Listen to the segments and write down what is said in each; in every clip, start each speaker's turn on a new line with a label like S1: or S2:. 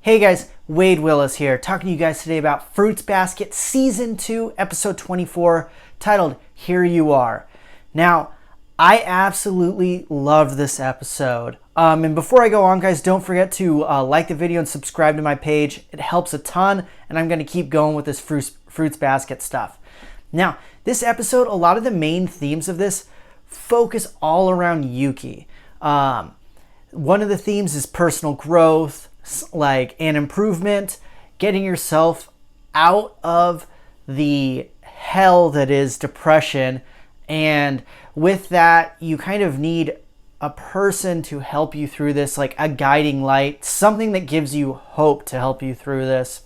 S1: Hey guys, Wade Willis here, talking to you guys today about Fruits Basket Season 2, Episode 24, titled Here You Are. Now, I absolutely loved this episode. And before I go on, guys, don't forget to like the video and subscribe to my page. It helps a ton, and I'm going to keep going with this Fruits Basket stuff. Now, this episode, a lot of the main themes of this focus all around Yuki. One of the themes is personal growth, like an improvement, getting yourself out of the hell that is depression. And with that, you kind of need a person to help you through this, like a guiding light, something that gives you hope to help you through this.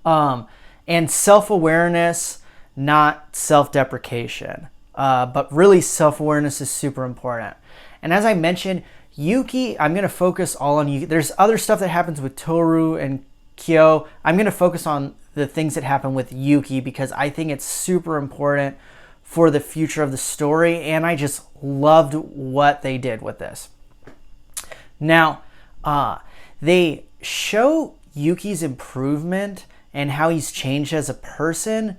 S1: And self-awareness, not self-deprecation. But really, self-awareness is super important. And as I mentioned, Yuki, I'm going to focus all on Yuki. There's other stuff that happens with Toru and Kyo. I'm going to focus on the things that happen with Yuki because I think it's super important for the future of the story, and I just loved what they did with this. Now, they show Yuki's improvement and how he's changed as a person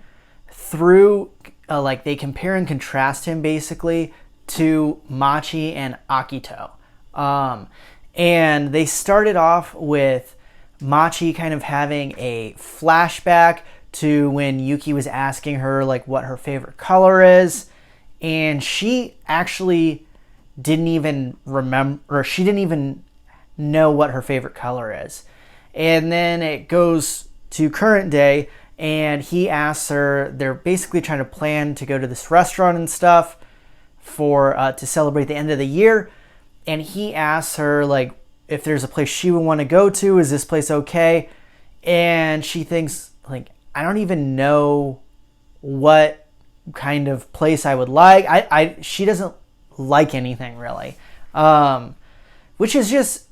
S1: through, like, they compare and contrast him basically to Machi and Akito. And they started off with Machi kind of having a flashback to when Yuki was asking her like what her favorite color is, and she actually didn't even remember, or she didn't even know what her favorite color is. And then it goes to current day, and he asks her, they're basically trying to plan to go to this restaurant and stuff for to celebrate the end of the year. And he asks her, like, if there's a place she would want to go to, is this place okay? And she thinks, like, I don't even know what kind of place I would like. She doesn't like anything, really. Which is just,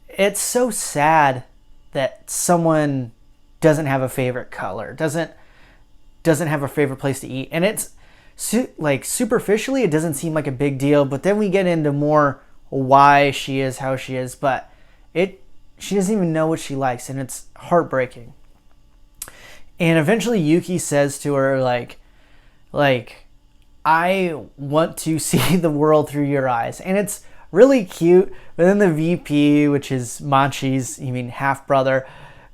S1: it's so sad that someone doesn't have a favorite color, doesn't have a favorite place to eat. And it's, like, superficially, it doesn't seem like a big deal. But then we get into more why she is how she is, but she doesn't even know what she likes, and it's heartbreaking. And eventually Yuki says to her, like I want to see the world through your eyes. And it's really cute. But then the VP, which is Machi's, half brother,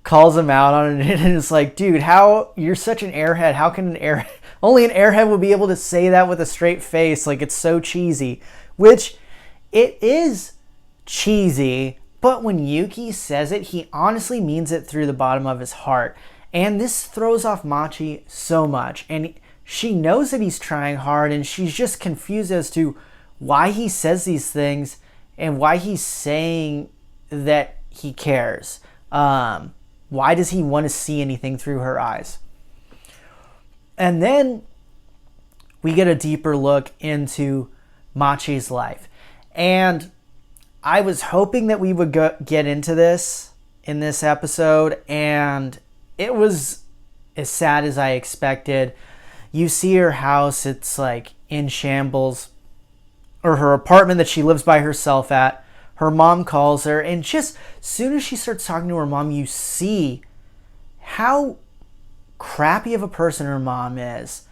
S1: calls him out on it, and it's like, dude, how you're such an airhead. How can only an airhead would be able to say that with a straight face? Like, it's so cheesy. Which it is cheesy, but when Yuki says it, he honestly means it through the bottom of his heart. And this throws off Machi so much. And she knows that he's trying hard, and she's just confused as to why he says these things and why he's saying that he cares. Why does he want to see anything through her eyes? And then we get a deeper look into Machi's life. And I was hoping that we would get into this in this episode, and it was as sad as I expected. You see her house, it's like in shambles, or her apartment that she lives by herself at. Her mom calls her, and just as soon as she starts talking to her mom, you see how crappy of a person her mom is.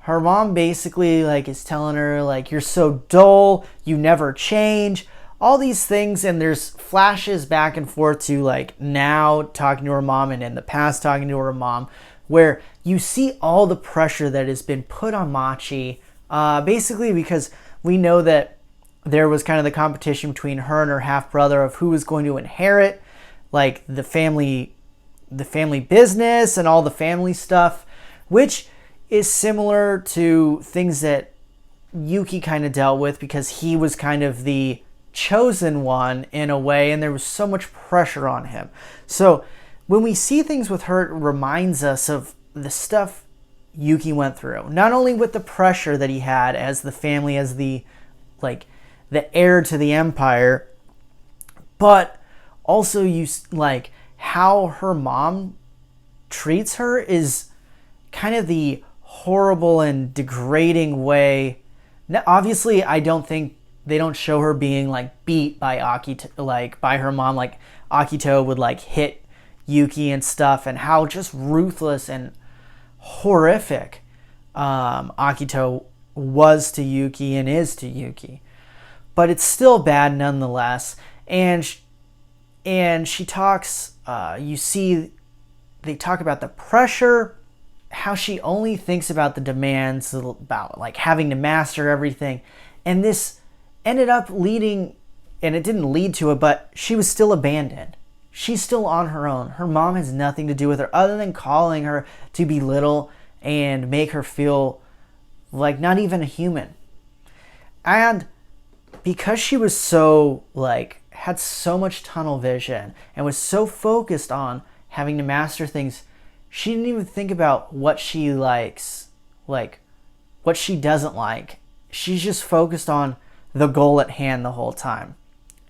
S1: Her mom basically like is telling her like, you're so dull, you never change, all these things. And there's flashes back and forth to like now talking to her mom and in the past talking to her mom, where you see all the pressure that has been put on Machi, basically because we know that there was kind of the competition between her and her half brother of who was going to inherit like the family business and all the family stuff, which is similar to things that Yuki kind of dealt with because he was kind of the chosen one in a way, and there was so much pressure on him. So when we see things with her, it reminds us of the stuff Yuki went through. Not only with the pressure that he had as the family, as the heir to the empire, but also how her mom treats her is kind of the horrible and degrading way. Now, obviously, I don't think they don't show her being like beat by Akito, like by her mom, like Akito would like hit Yuki and stuff, and how just ruthless and horrific Akito was to Yuki and is to Yuki. But it's still bad nonetheless. And she talks, you see, they talk about the pressure, how she only thinks about the demands, about like having to master everything. And this ended up leading, and it didn't lead to it, but she was still abandoned. She's still on her own. Her mom has nothing to do with her other than calling her to belittle and make her feel like not even a human. And because she was so like, had so much tunnel vision and was so focused on having to master things, she didn't even think about what she likes, like what she doesn't like. She's just focused on the goal at hand the whole time,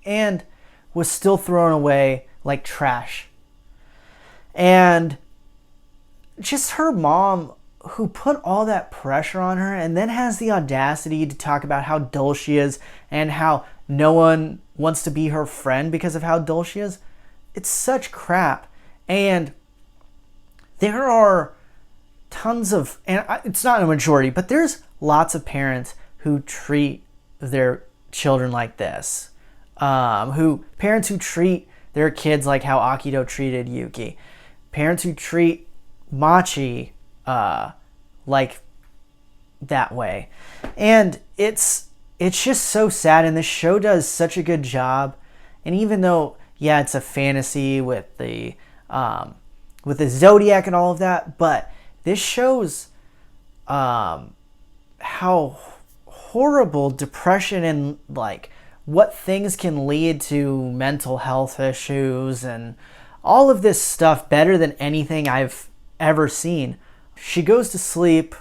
S1: and was still thrown away like trash. And just her mom, who put all that pressure on her, and then has the audacity to talk about how dull she is and how no one wants to be her friend because of how dull she is. It's such crap. And there are tons of, and it's not a majority, but there's lots of parents who treat their children like this. Parents who treat their kids like how Akito treated Yuki. Parents who treat Machi like that way. And it's just so sad, and this show does such a good job. And even though, yeah, it's a fantasy with the zodiac and all of that, but this shows how horrible depression and like what things can lead to mental health issues and all of this stuff better than anything I've ever seen. She goes to sleep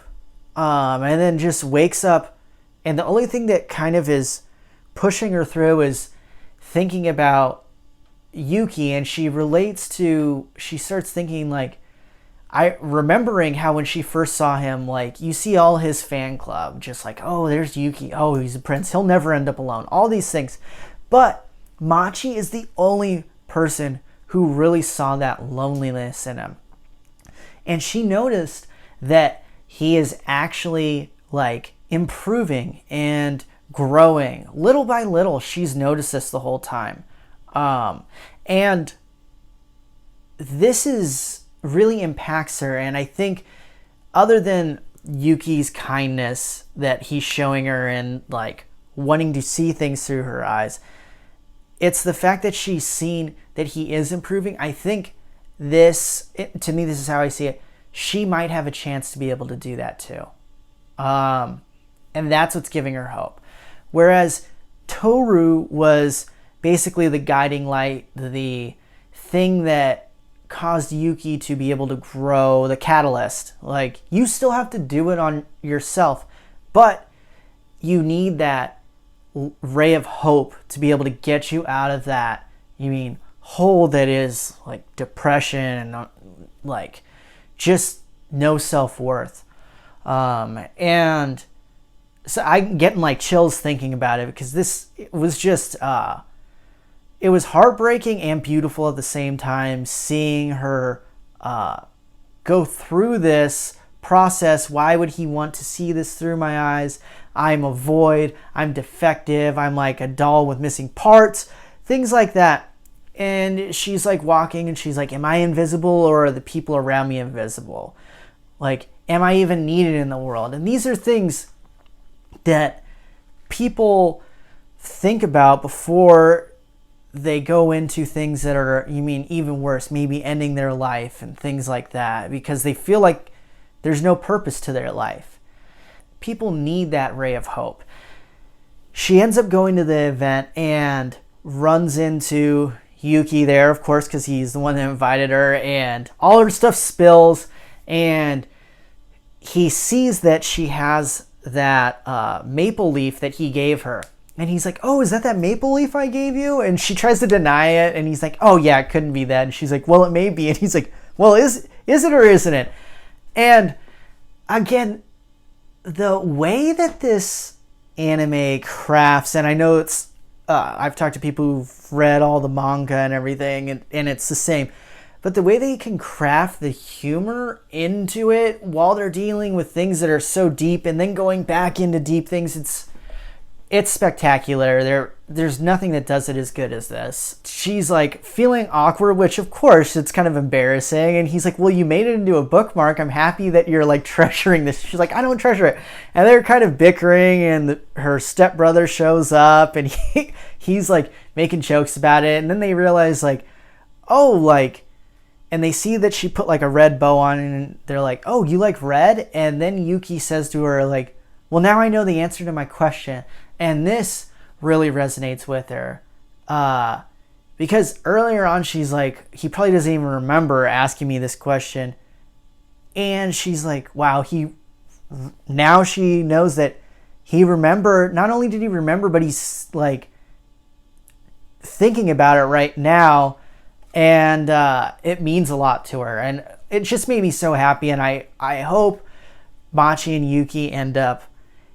S1: and then just wakes up, and the only thing that kind of is pushing her through is thinking about Yuki, and she starts thinking like, remembering how when she first saw him, like you see all his fan club, just like, oh, there's Yuki, oh, he's a prince, he'll never end up alone, all these things. But Machi is the only person who really saw that loneliness in him. And she noticed that he is actually like improving and growing little by little. She's noticed this the whole time. And this really impacts her. And I think other than Yuki's kindness that he's showing her and like wanting to see things through her eyes, it's the fact that she's seen that he is improving. I think to me, this is how I see it. She might have a chance to be able to do that too. And that's what's giving her hope. Whereas Toru was basically the guiding light, the thing that caused Yuki to be able to grow, the catalyst. Like, you still have to do it on yourself, but you need that ray of hope to be able to get you out of that, hole that is like depression and like just no self-worth. And so I'm getting like chills thinking about it, because it was just it was heartbreaking and beautiful at the same time, seeing her go through this process. Why would he want to see this through my eyes? I'm a void, I'm defective, I'm like a doll with missing parts, things like that. And she's like walking and she's like, am I invisible, or are the people around me invisible? Like, am I even needed in the world? And these are things that people think about before they go into things that are, even worse, maybe ending their life and things like that, because they feel like there's no purpose to their life. People need that ray of hope. She ends up going to the event and runs into Yuki there, of course, because he's the one that invited her, and all her stuff spills, and he sees that she has that maple leaf that he gave her. And he's like, oh, is that maple leaf I gave you? And she tries to deny it, and he's like, oh yeah, it couldn't be that. And she's like, well, it may be. And he's like, well, is it or isn't it? And again, the way that this anime crafts, and I know it's I've talked to people who've read all the manga and everything, and it's the same. But the way they can craft the humor into it while they're dealing with things that are so deep and then going back into deep things, it's spectacular. There's nothing that does it as good as this. She's like feeling awkward, which of course it's kind of embarrassing. And he's like, well, you made it into a bookmark. I'm happy that you're like treasuring this. She's like, I don't treasure it. And they're kind of bickering, and her stepbrother shows up, and he's like making jokes about it. And then they realize like, oh, like, and they see that she put like a red bow on, and they're like, oh, you like red? And then Yuki says to her like, well, now I know the answer to my question. And this really resonates with her. Because earlier on, she's like, he probably doesn't even remember asking me this question. And she's like, wow, now she knows that he remembered. Not only did he remember, but he's like thinking about it right now. And it means a lot to her. And it just made me so happy. And I hope Machi and Yuki end up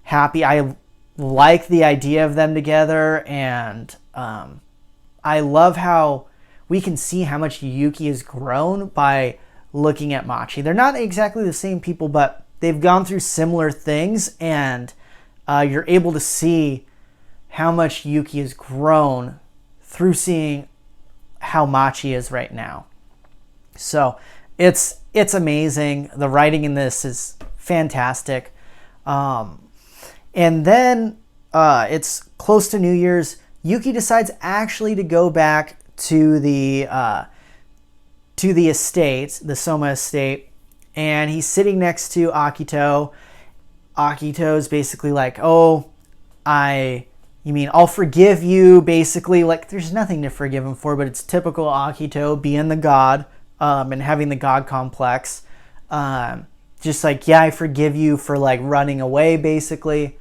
S1: happy. I like the idea of them together. And I love how we can see how much Yuki has grown by looking at Machi. They're not exactly the same people, but they've gone through similar things. And you're able to see how much Yuki has grown through seeing how Machi is right now. So it's amazing. The writing in this is fantastic. And then it's close to New Year's. Yuki decides actually to go back to the estate, the Soma estate, and he's sitting next to Akito. Akito's basically like, oh, you mean I'll forgive you, basically. Like, there's nothing to forgive him for, but it's typical Akito being the god and having the god complex. Just like, yeah, I forgive you for like running away, basically.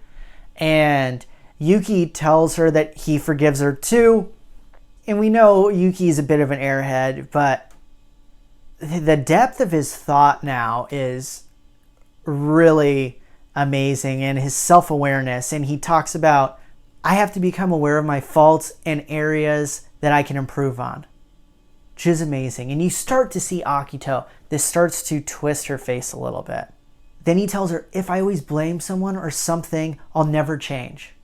S1: And Yuki tells her that he forgives her too. And we know Yuki's a bit of an airhead, but the depth of his thought now is really amazing, and his self-awareness. And he talks about, I have to become aware of my faults and areas that I can improve on, which is amazing. And you start to see Akito, this starts to twist her face a little bit. Then he tells her, if I always blame someone or something, I'll never change.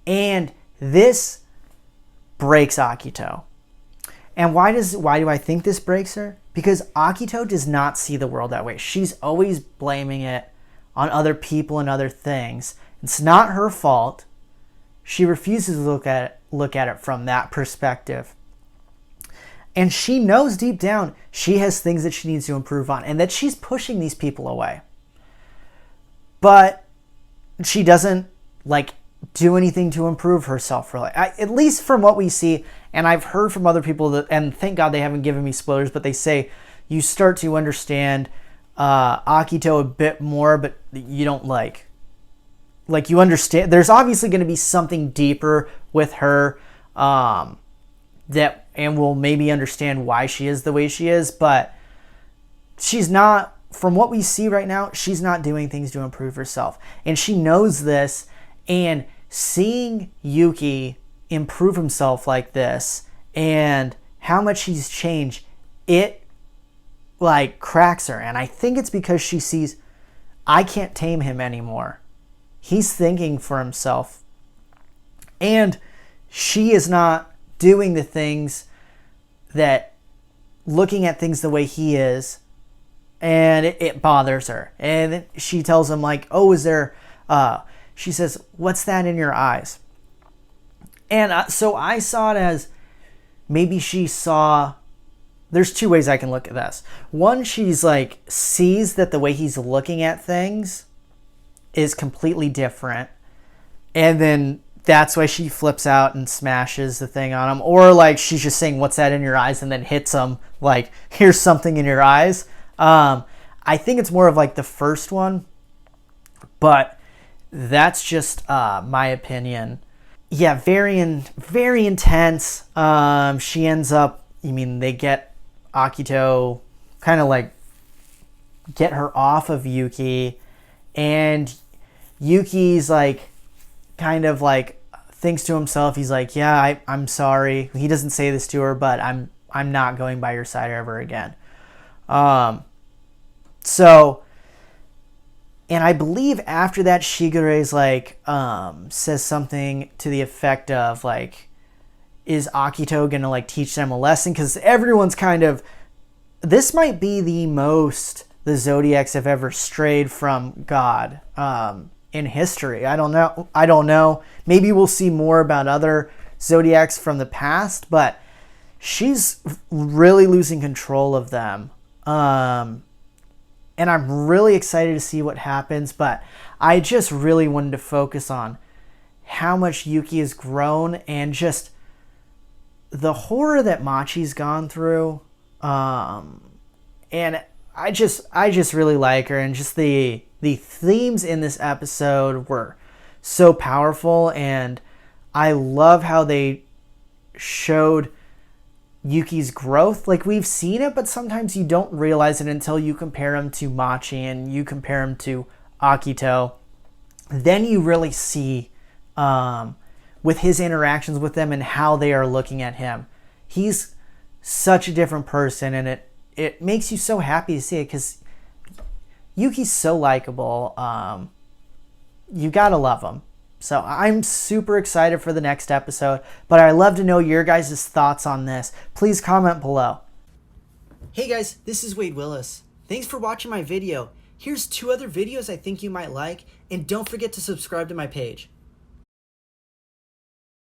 S1: And this breaks Akito. And why do I think this breaks her? Because Akito does not see the world that way. She's always blaming it on other people and other things. It's not her fault. She refuses to look at it from that perspective. And she knows deep down she has things that she needs to improve on, and that she's pushing these people away. But she doesn't like do anything to improve herself, really. At least from what we see, and I've heard from other people that, and thank God they haven't given me spoilers, but they say you start to understand Akito a bit more, but you don't like you understand. There's obviously going to be something deeper with her that, and we'll maybe understand why she is the way she is, but she's not, from what we see right now, she's not doing things to improve herself. And she knows this, and seeing Yuki improve himself like this and how much he's changed, it like cracks her. And I think it's because she sees, I can't tame him anymore. He's thinking for himself. And she is not doing the things that, looking at things the way he is, and it bothers her. And she tells him like, oh, is there, she says, what's that in your eyes? And so I saw it as, maybe she saw, there's two ways I can look at this. One, she's like, sees that the way he's looking at things is completely different, and then that's why she flips out and smashes the thing on him. Or like she's just saying, what's that in your eyes, and then hits him like, here's something in your eyes. I think it's more of like the first one, but that's just my opinion. Yeah, very intense. She ends up, they get Akito, kind of like get her off of Yuki, and Yuki's like kind of like thinks to himself, he's like, yeah, I'm sorry. He doesn't say this to her, but I'm not going by your side ever again. So, and I believe after that, Shigure's like, says something to the effect of like, is Akito gonna like teach them a lesson? Because everyone's kind of, this might be the most the Zodiacs have ever strayed from God in history. I don't know. Maybe we'll see more about other Zodiacs from the past, but she's really losing control of them. And I'm really excited to see what happens, but I just really wanted to focus on how much Yuki has grown and just the horror that Machi's gone through. And I just really like her, and just the themes in this episode were so powerful, and I love how they showed Yuki's growth. Like, we've seen it, but sometimes you don't realize it until you compare him to Machi and you compare him to Akito. Then you really see with his interactions with them and how they are looking at him. He's such a different person, and it makes you so happy to see it because Yuki's so likable. You gotta love him. So I'm super excited for the next episode, but I'd love to know your guys' thoughts on this. Please comment below. Hey guys, this is Wade Willis. Thanks for watching my video. Here's 2 other videos I think you might like, and don't forget to subscribe to my page.